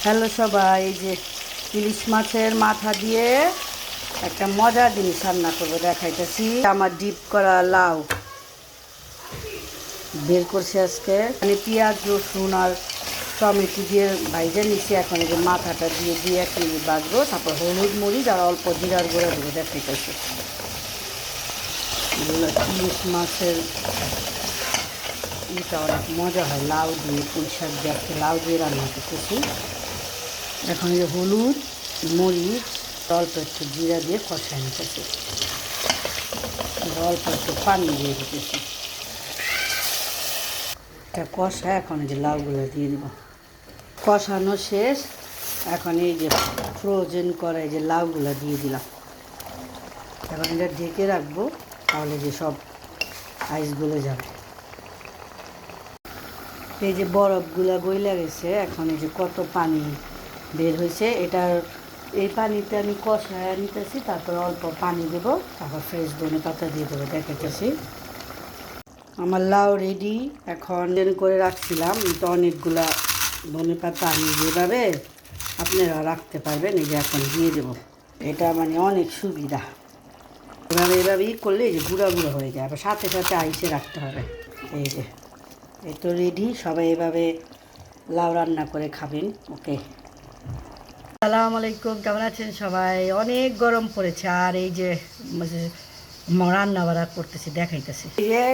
Hello সবাই, এই যে ইলিশ মাছের মাথা দিয়ে একটা মজার জিনিস রান্না করবো দেখাইতেছি। আমার ডিপ করা লাউ বের করছি আজকে, মানে পেঁয়াজ রসুন আর টমেটো দিয়ে ভাইজে নিচ্ছি। এখন এই যে মাথাটা দিয়ে দিয়ে 1 মিনিট বাজবো, তারপর হলুদ মরিচ আর অল্প জিরার গুঁড়া দেবো দেখাইতেছি। ইলিশ মাছের এটা অনেক মজা হয়, লাউ দিয়ে পুঁই শাক দিয়ে আজকে লাউ দিয়ে রান্না করতেছি। এখন এই যে হলুদ মরিচ অল্প একটু জিরা দিয়ে কষায় নিতেছি, অল্প একটু পানি দিয়ে দিতেছি। এটা কষা, এখন এই যে লাউগুলো দিয়ে দিব। কষানো শেষ, এখন এই যে ফ্রোজেন করে যে লাউগুলো দিয়ে দিলাম। এখন এটা ঢেকে রাখবো, তাহলে যে সব আইস গলে যাবে। এই যে বরফগুলো গইলা গেছে, এখন এই যে কত পানি বের হয়েছে, এটার এই পানিতে আমি কষায় নিতেছি, তারপর অল্প পানি দেবো, তারপর ফ্রেশ ধনে পাতা দিয়ে দেবো দেখাইতেছি। আমার লাউ রেডি। এখন করে রাখছিলাম, তো অনেকগুলা ধনে পাতা আমি যেভাবে আপনারা রাখতে পারবেন, এই যে এখন দিয়ে দেবো। এটা মানে অনেক সুবিধা, এভাবেই করলে এই যে গুঁড়া গুঁড়ো হয়ে যায়, আবার সাথে সাথে আইসে রাখতে হবে। এই যে এই তো রেডি, সবাই এভাবে লাউ রান্না করে খাবেন। ওকে, আসসালামু আলাইকুম, কেমন আছেন সবাই? অনেক গরম পড়েছে, আর এই যে রান্না বাড়া করতেছি দেখাইতেছি। এই যে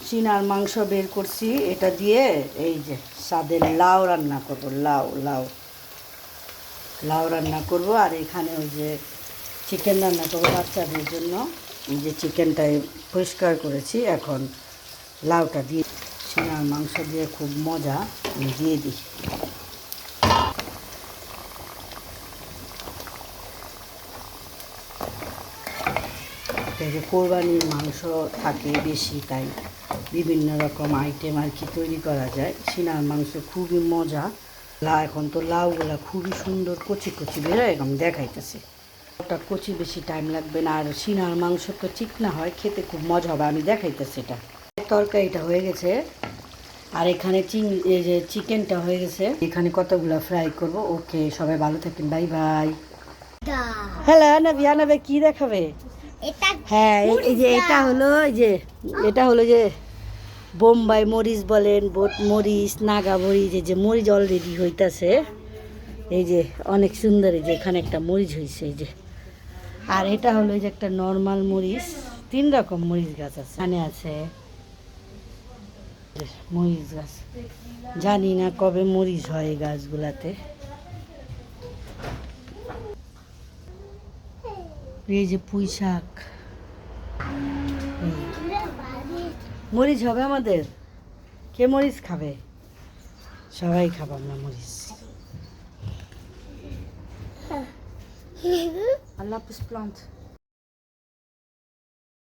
চিনার মাংস বের করছি, এটা দিয়ে এই যে স্বাদের লাউ রান্না করব। লাউ লাউ লাউ রান্না করব, আর এখানে ওই যে চিকেন রান্না করবো বাচ্চাদের জন্য। এই যে চিকেনটাই পরিষ্কার করেছি, এখন লাউটা দিয়ে চিনার মাংস দিয়ে খুব মজা দিয়ে দিই। এই যে কোরবানির মাংস থাকে বেশি, তাই বিভিন্ন রকম আইটেম আর কি তৈরি করা যায়। সিনার মাংস খুবই মজা। এখন তো লাউগুলা খুবই সুন্দর কচি কচি বেরোয়, আমি দেখাইতেছি। ওটা কচি বেশি টাইম লাগবে না, আর সিনার মাংস তো চিকনা হয়, খেতে খুব মজা হবে। আমি দেখাইতেছি। এটা তরকারিটা হয়ে গেছে, আর এখানে এই যে চিকেনটা হয়ে গেছে, এখানে কতগুলো ফ্রাই করব। ওকে, সবাই ভালো থাকেন, বাই বাই। হ্যালো নাবিয়া, নাবে কি দেখাবে? হ্যাঁ, এই যে এটা হলো যে বোম্বাই মরিচ বলেন, মরিচ নাগা মরিচ। এই যে মরিচ অলরেডি হইতাছে, এই যে অনেক সুন্দর। এই যে এখানে একটা মরিচ হয়েছে, এই যে। আর এটা হলো যে একটা নর্মাল মরিচ, 3 রকম মরিচ গাছ আছে। এখানে আছে মরিচ গাছ, জানি না কবে মরিচ হয় এই গাছগুলাতে। এই যে পুঁই শাক, মরিচ হবে আমাদের। কে মরিচ খাবে? সবাই খাবো না মরিচ। আল্লাহ হাফেজ প্লান্ট।